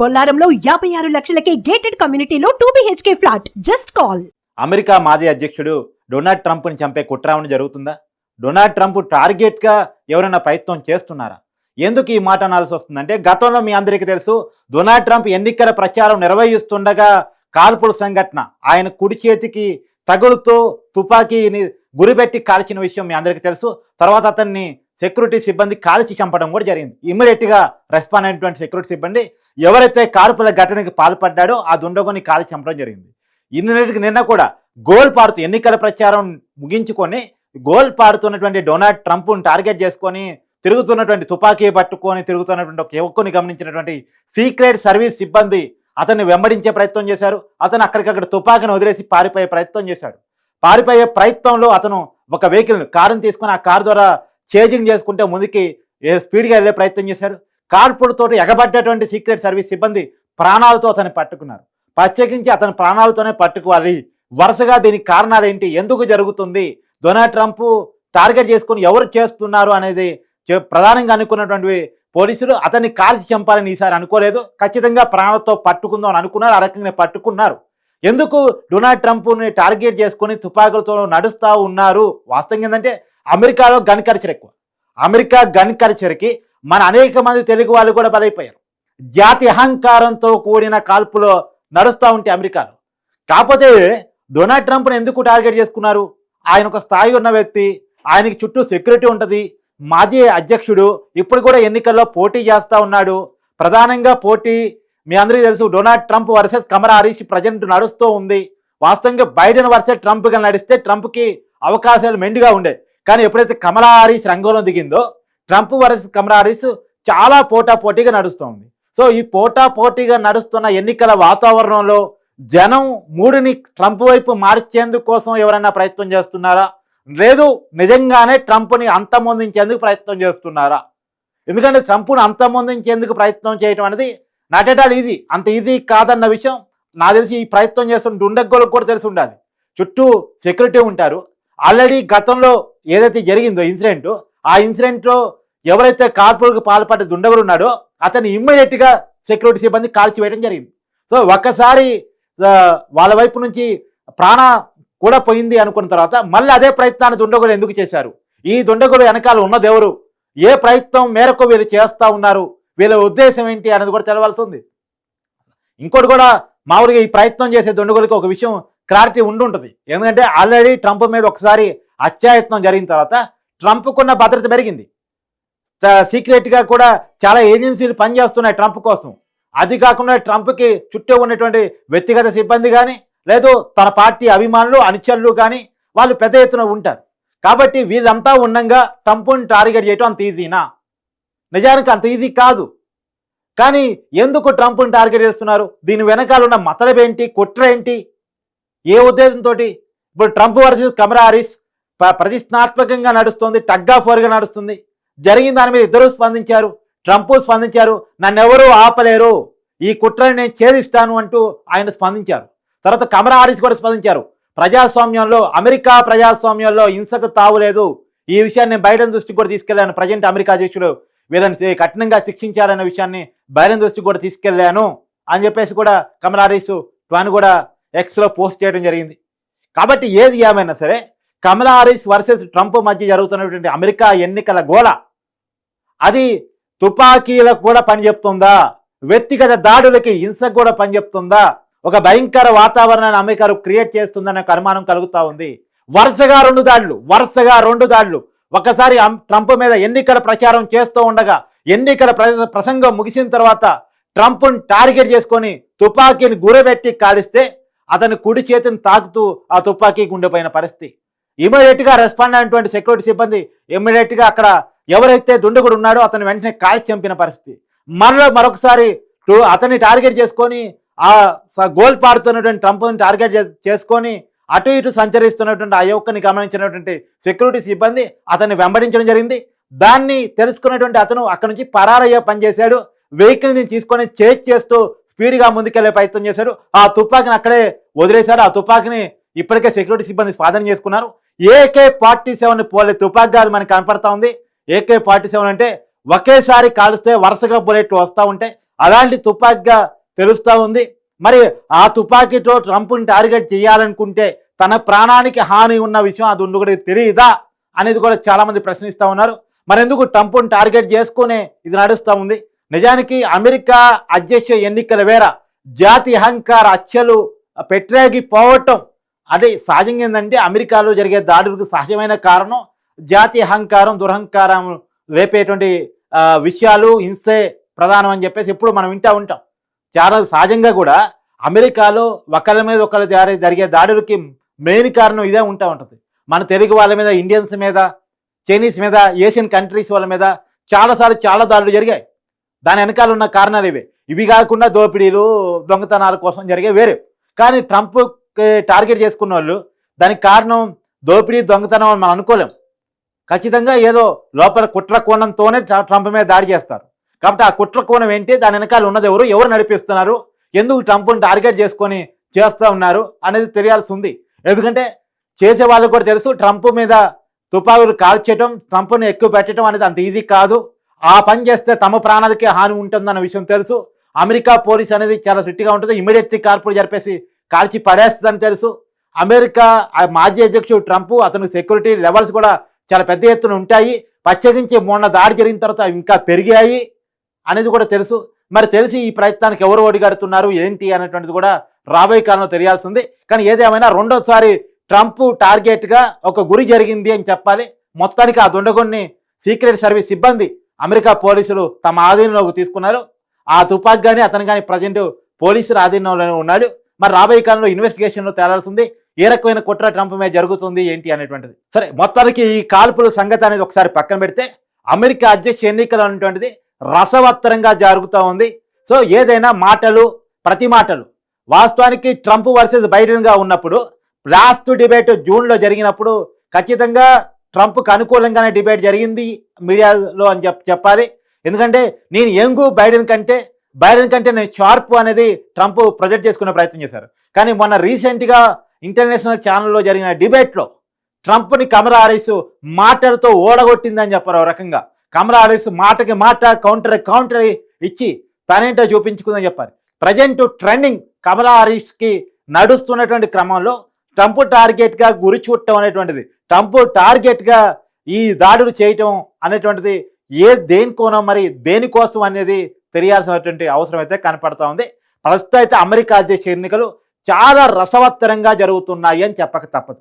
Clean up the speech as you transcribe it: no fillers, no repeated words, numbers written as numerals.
బొల్లారంలో 56 లక్షలకే gated కమ్యూనిటీలో 2 BHK flat. Just call. America మాజీ అధ్యక్షుడు డొనాల్డ్ ట్రంప్ని చంపే కుట్ర జరుగుతుందా? డొనాల్డ్ ట్రంప్ టార్గెట్గా ఎవరైనా ప్రయత్నం చేస్తున్నారా? ఎందుకు ఈ మాట అనాల్సి వస్తుందంటే, గతంలో మీ అందరికీ తెలుసు, డొనాల్డ్ ట్రంప్ ఎన్నికల ప్రచారం నిర్వహిస్తుండగా కాల్పుల సంఘటన ఆయన కుడి చేతికి తగులుతూ తుపాకీని గురిపెట్టి కాల్చిన విషయం మీ అందరికీ తెలుసు. తర్వాత అతన్ని సెక్యూరిటీ సిబ్బంది కాల్చి చంపడం కూడా జరిగింది. ఇమ్మీడియట్గా రెస్పాండ్ అయినటువంటి సెక్యూరిటీ సిబ్బంది ఎవరైతే కాల్పుల ఘటనకి పాల్పడ్డాడో ఆ దుండగుని కాల్చి చంపడం జరిగింది. నిన్న కూడా గోల్ పాడుతూ ఎన్నికల ప్రచారం ముగించుకొని గోల్ పాడుతున్నటువంటి డొనాల్డ్ ట్రంప్ను టార్గెట్ చేసుకొని తిరుగుతున్నటువంటి తుపాకీ పట్టుకొని తిరుగుతున్నటువంటి ఒక యువకుని గమనించినటువంటి సీక్రెట్ సర్వీస్ సిబ్బంది అతన్ని వెంబడించే ప్రయత్నం చేశారు. అతను అక్కడికక్కడ తుపాకీని వదిలేసి పారిపోయే ప్రయత్నం చేశాడు. పారిపోయే ప్రయత్నంలో అతను ఒక వెహికల్ కారుని తీసుకొని ఆ కారు ద్వారా చేజింగ్ చేసుకుంటే ముందుకి స్పీడ్గా వెళ్ళే ప్రయత్నం చేశారు. కాల్పులతో ఎగబడ్డటువంటి సీక్రెట్ సర్వీస్ సిబ్బంది ప్రాణాలతో అతన్ని పట్టుకున్నారు. ప్రత్యేకించి అతని ప్రాణాలతోనే పట్టుకోవాలి. వరుసగా దీనికి కారణాలు ఏంటి, ఎందుకు జరుగుతుంది, డొనాల్డ్ ట్రంప్ టార్గెట్ చేసుకుని ఎవరు చేస్తున్నారు అనేది ప్రధానంగా అనుకున్నటువంటి పోలీసులు అతన్ని కాల్చి చంపాలని ఈసారి అనుకోలేదు. ఖచ్చితంగా ప్రాణాలతో పట్టుకుందాం అని అనుకున్నారు. ఆ రకంగా పట్టుకున్నారు. ఎందుకు డొనాల్డ్ ట్రంప్ని టార్గెట్ చేసుకుని తుపాకులతో నడుస్తూ ఉన్నారు? వాస్తవం ఏంటంటే, అమెరికాలో గన్ కల్చర్ ఎక్కువ. అమెరికా గన్ కల్చర్కి మన అనేక మంది తెలుగు వాళ్ళు కూడా బలైపోయారు. జాతి అహంకారంతో కూడిన కాల్పులో నడుస్తూ ఉంటే అమెరికాలో. కాకపోతే డొనాల్డ్ ట్రంప్ని ఎందుకు టార్గెట్ చేసుకున్నారు? ఆయన ఒక స్థాయి ఉన్న వ్యక్తి, ఆయనకి చుట్టూ సెక్యూరిటీ ఉంటుంది, మాజీ అధ్యక్షుడు, ఇప్పుడు కూడా ఎన్నికల్లో పోటీ చేస్తూ ఉన్నాడు. ప్రధానంగా పోటీ మీ అందరికీ తెలుసు, డొనాల్డ్ ట్రంప్ వర్సెస్ కమలా హారిస్ ప్రజెంట్ నడుస్తూ ఉంది. వాస్తవంగా బైడెన్ వర్సెస్ ట్రంప్గా నడిస్తే ట్రంప్కి అవకాశాలు మెండుగా ఉండే. కానీ ఎప్పుడైతే కమలా హారిస్ రంగంలో దిగిందో, ట్రంప్ వర్సెస్ కమలా హారిస్ చాలా పోటాపోటీగా నడుస్తూ ఉంది. సో ఈ పోటాపోటీగా నడుస్తున్న ఎన్నికల వాతావరణంలో జనం మూడుని ట్రంప్ వైపు మార్చేందుకు కోసం ఎవరైనా ప్రయత్నం చేస్తున్నారా, లేదు నిజంగానే ట్రంప్ని అంతమొందించేందుకు ప్రయత్నం చేస్తున్నారా? ఎందుకంటే ట్రంప్ను అంతమొందించేందుకు ప్రయత్నం చేయడం అనేది నాట్ ఎట్ ఆల్ ఈజీ. అంత ఈజీ కాదన్న విషయం నాకు తెలిసి ఈ ప్రయత్నం చేస్తున్న దుండగోళ్ళకు కూడా తెలిసి ఉండాలి. చుట్టూ సెక్యూరిటీ ఉంటారు. ఆల్రెడీ గతంలో ఏదైతే జరిగిందో ఇన్సిడెంట్, ఆ ఇన్సిడెంట్లో ఎవరైతే కాల్పులకు పాల్పడ్డ దుండగులు ఉన్నాడో అతన్ని ఇమ్మీడియట్గా సెక్యూరిటీ సిబ్బంది కాల్చివేయడం జరిగింది. సో ఒక్కసారి వాళ్ళ వైపు నుంచి ప్రాణ కూడా పోయింది అనుకున్న తర్వాత మళ్ళీ అదే ప్రయత్నాన్ని దుండగులు ఎందుకు చేశారు? ఈ దుండగులు వెనకాల ఉన్నది ఎవరు? ఏ ప్రయత్నం మేరకు వీళ్ళు చేస్తూ ఉన్నారు? వీళ్ళ ఉద్దేశం ఏంటి అనేది కూడా తెలవాల్సి ఉంది. ఇంకోటి కూడా, మామూలుగా ఈ ప్రయత్నం చేసే దుండగులకి ఒక విషయం క్లారిటీ ఉండుంటుంది. ఎందుకంటే ఆల్రెడీ ట్రంప్ మీద ఒకసారి హత్యాయత్నం జరిగిన తర్వాత ట్రంప్కున్న భద్రత పెరిగింది. సీక్రెట్గా కూడా చాలా ఏజెన్సీలు పనిచేస్తున్నాయి ట్రంప్ కోసం. అది కాకుండా ట్రంప్కి చుట్టూ ఉన్నటువంటి వ్యక్తిగత సిబ్బంది కానీ, లేదు తన పార్టీ అభిమానులు అనుచరులు కానీ వాళ్ళు పెద్ద ఎత్తున ఉంటారు. కాబట్టి వీళ్ళంతా ఉండగా ట్రంప్ని టార్గెట్ చేయడం అంత ఈజీనా? నిజానికి అంత ఈజీ కాదు. కానీ ఎందుకు ట్రంప్ని టార్గెట్ చేస్తున్నారు? దీని వెనకాల ఉన్న మతలబ్ ఏంటి, కుట్ర ఏంటి, ఏ ఉద్దేశంతో? ఇప్పుడు ట్రంప్ వర్సెస్ కమలా హారిస్ ప్రతిష్టాత్మకంగా నడుస్తుంది, టగ్ ఆఫ్ వార్గా నడుస్తుంది. జరిగిన దాని మీద ఇద్దరు స్పందించారు. ట్రంప్ స్పందించారు, నన్నెవరూ ఆపలేరు, ఈ కుట్రని నేను ఛేదిస్తాను అంటూ ఆయన స్పందించారు. తర్వాత కమలా హారిస్ కూడా స్పందించారు. ప్రజాస్వామ్యంలో, అమెరికా ప్రజాస్వామ్యంలో హింసకు తావులేదు, ఈ విషయాన్ని బైడెన్ దృష్టికి కూడా తీసుకెళ్లాను, ప్రజెంట్ అమెరికా అధ్యక్షుడు వీళ్ళని కఠినంగా శిక్షించాలనే విషయాన్ని బైడెన్ దృష్టికి కూడా తీసుకెళ్లాను అని చెప్పేసి కూడా కమలా హారిస్ తాను కూడా ఎక్స్లో పోస్ట్ చేయడం జరిగింది. కాబట్టి ఏది ఏమైనా సరే, కమలా హారిస్ వర్సెస్ ట్రంప్ మధ్య జరుగుతున్నటువంటి అమెరికా ఎన్నికల గోల అది తుపాకీలకు కూడా పనిచెప్తుందా? వ్యక్తిగత దాడులకి, హింసకు కూడా పనిచెప్తుందా? ఒక భయంకర వాతావరణాన్ని అమెరికా క్రియేట్ చేస్తుందనే అనుమానం కలుగుతూ ఉంది. వరుసగా రెండు దాడులు. ఒకసారి ట్రంప్ మీద ఎన్నికల ప్రచారం చేస్తూ ఉండగా ఎన్నికల ప్రసంగం ముగిసిన తర్వాత ట్రంప్ను టార్గెట్ చేసుకొని తుపాకీని గురిపెట్టి కాలిస్తే అతని కుడి చేతిని తాకుతూ ఆ తుపాకీ గుండెపోయిన పరిస్థితి. ఇమీడియట్గా రెస్పాండ్ అయినటువంటి సెక్యూరిటీ సిబ్బంది ఇమీడియట్గా అక్కడ ఎవరైతే దుండగుడు ఉన్నాడో అతను వెంటనే కాల్చి చంపిన పరిస్థితి. మరొకసారి అతన్ని టార్గెట్ చేసుకొని ఆ గోల్ పాడుతున్నటువంటి ట్రంప్ని టార్గెట్ చేసుకొని అటు ఇటు సంచరిస్తున్నటువంటి ఆ యువకుని గమనించినటువంటి సెక్యూరిటీ సిబ్బంది అతన్ని వెంబడించడం జరిగింది. దాన్ని తెలుసుకున్నటువంటి అతను అక్కడి నుంచి పరారయ్యే పనిచేశాడు. వెహికల్ని తీసుకొని చేజ్ చేస్తూ స్పీడ్గా ముందుకెళ్లే ప్రయత్నం చేశాడు. ఆ తుపాకీని అక్కడే వదిలేశాడు. ఆ తుపాకీని ఇప్పటికే సెక్యూరిటీ సిబ్బంది స్వాధీనం చేసుకున్నారు. AK-47 పోలే తుపాకీలు మనకు కనపడతా ఉంది. AK-47 అంటే ఒకేసారి కాలుస్తే వరుసగా బుల్లెట్లు వస్తూ ఉంటాయి. అలాంటి తుపాకీగా తెలుస్తూ ఉంది. మరి ఆ తుపాకీతో ట్రంప్ని టార్గెట్ చేయాలనుకుంటే తన ప్రాణానికి హాని ఉన్న విషయం అది కూడా తెలియదా అనేది కూడా చాలామంది ప్రశ్నిస్తూ ఉన్నారు. మరెందుకు ట్రంప్ని టార్గెట్ చేసుకునే ఇది నడుస్తూ ఉంది. నిజానికి అమెరికా అధ్యక్ష ఎన్నికల వేళ జాతి అహంకార హత్యలు పెట్టరేగిపోవటం అంటే సహజంగా ఏంటంటే అమెరికాలో జరిగే దాడులకు సహజమైన కారణం జాతి అహంకారం దురహంకారం లేపేటువంటి విషయాలు హింసే ప్రధానం అని చెప్పేసి ఎప్పుడు మనం వింటూ ఉంటాం. చాలా సహజంగా కూడా అమెరికాలో ఒకళ్ళ మీద ఒకళ్ళ జరిగే దాడులకి మెయిన్ కారణం ఇదే ఉంటుంది. మన తెలుగు వాళ్ళ మీద, ఇండియన్స్ మీద, చైనీస్ మీద, ఏషియన్ కంట్రీస్ వాళ్ళ మీద చాలాసార్లు చాలా దాడులు జరిగాయి. దాని వెనకాల ఉన్న కారణాలు ఇవి కాకుండా దోపిడీలు దొంగతనాల కోసం జరిగే వేరే. కానీ ట్రంప్ టార్గెట్ చేసుకున్న వాళ్ళు దానికి కారణం దోపిడీ దొంగతనం అని మనం అనుకోలేం. ఖచ్చితంగా ఏదో లోపల కుట్ర కోణంతోనే ట్రంప్ మీద దాడి చేస్తారు. కాబట్టి ఆ కుట్ర కోణం ఏంటి, దాని వెనకాల ఉన్నది ఎవరు నడిపిస్తున్నారు, ఎందుకు ట్రంప్ని టార్గెట్ చేసుకొని చేస్తూ ఉన్నారు అనేది తెలియాల్సి ఉంది. ఎందుకంటే చేసే వాళ్ళకు కూడా తెలుసు ట్రంప్ మీద తుపాకులు కాల్చడం, ట్రంప్ని ఎక్కువ పెట్టడం అనేది అంత ఈజీ కాదు. ఆ పని చేస్తే తమ ప్రాణాలకే హాని ఉంటుందన్న విషయం తెలుసు. అమెరికా పోలీస్ అనేది చాలా స్ట్రిక్ట్గా ఉంటుంది. ఇమీడియట్లీ కార్పులు జరిపేసి కాల్చి పడేస్తుందని తెలుసు. అమెరికా మాజీ అధ్యక్షుడు ట్రంప్ అతను సెక్యూరిటీ లెవెల్స్ కూడా చాలా పెద్ద ఎత్తున ఉంటాయి. ప్రత్యేకించి మొన్న దాడి జరిగిన తర్వాత ఇంకా పెరిగాయి అనేది కూడా తెలుసు. మరి తెలిసి ఈ ప్రయత్నానికి ఎవరు ఒడిగడుతున్నారు ఏంటి అనేటువంటిది కూడా రాబోయే కాలంలో తెలియాల్సి ఉంది. కానీ ఏదేమైనా రెండోసారి ట్రంప్ టార్గెట్గా ఒక గురి జరిగింది అని చెప్పాలి. మొత్తానికి ఆ దుండగుణ్ణి సీక్రెట్ సర్వీస్ సిబ్బంది అమెరికా పోలీసులు తమ ఆధీనంలోకి తీసుకున్నారు. ఆ తుపాకి కానీ అతను కానీ ప్రజెంట్ పోలీసుల ఆధీనంలోనే ఉన్నాడు. మరి రాబోయే కాలంలో ఇన్వెస్టిగేషన్లో తేలాల్సింది ఏ రకమైన కుట్ర ట్రంప్ మీద జరుగుతుంది ఏంటి అనేటువంటిది. సరే, మొత్తానికి ఈ కాల్పుల సంగతి అనేది ఒకసారి పక్కన పెడితే అమెరికా అధ్యక్ష ఎన్నికలు అనేటువంటిది రసవత్తరంగా జరుగుతూ ఉంది. సో ఏదైనా మాటలు ప్రతి మాటలు వాస్తవానికి ట్రంప్ వర్సెస్ బైడెన్గా ఉన్నప్పుడు లాస్ట్ డిబేట్ జూన్లో జరిగినప్పుడు ఖచ్చితంగా ట్రంప్కి అనుకూలంగానే డిబేట్ జరిగింది మీడియాలో అని చెప్పాలి. ఎందుకంటే నేను యంగు బైడెన్ కంటే నేను షార్ప్ అనేది ట్రంప్ ప్రొజెక్ట్ చేసుకునే ప్రయత్నం చేశారు. కానీ మొన్న రీసెంట్గా ఇంటర్నేషనల్ ఛానల్లో జరిగిన డిబేట్లో ట్రంప్ని కమలా హారిస్ మాటలతో ఓడగొట్టిందని చెప్పారు. ఒక రకంగా కమలా హారిస్ మాటకి మాట కౌంటర్ ఇచ్చి తనేంటో చూపించుకుందని చెప్పారు. ప్రజెంట్ ట్రెండింగ్ కమలా హారిస్కి నడుస్తున్నటువంటి క్రమంలో ట్రంప్ టార్గెట్గా గురి చూడటం అనేటువంటిది, ట్రంప్ టార్గెట్గా ఈ దాడులు చేయటం అనేటువంటిది దేనికోనం మరి దేనికోసం అనేది తెలియాల్సినటువంటి అవసరం అయితే కనపడతా ఉంది. ప్రస్తుతం అయితే అమెరికా అధ్యక్ష ఎన్నికలు చాలా రసవత్తరంగా జరుగుతున్నాయి అని చెప్పక తప్పదు.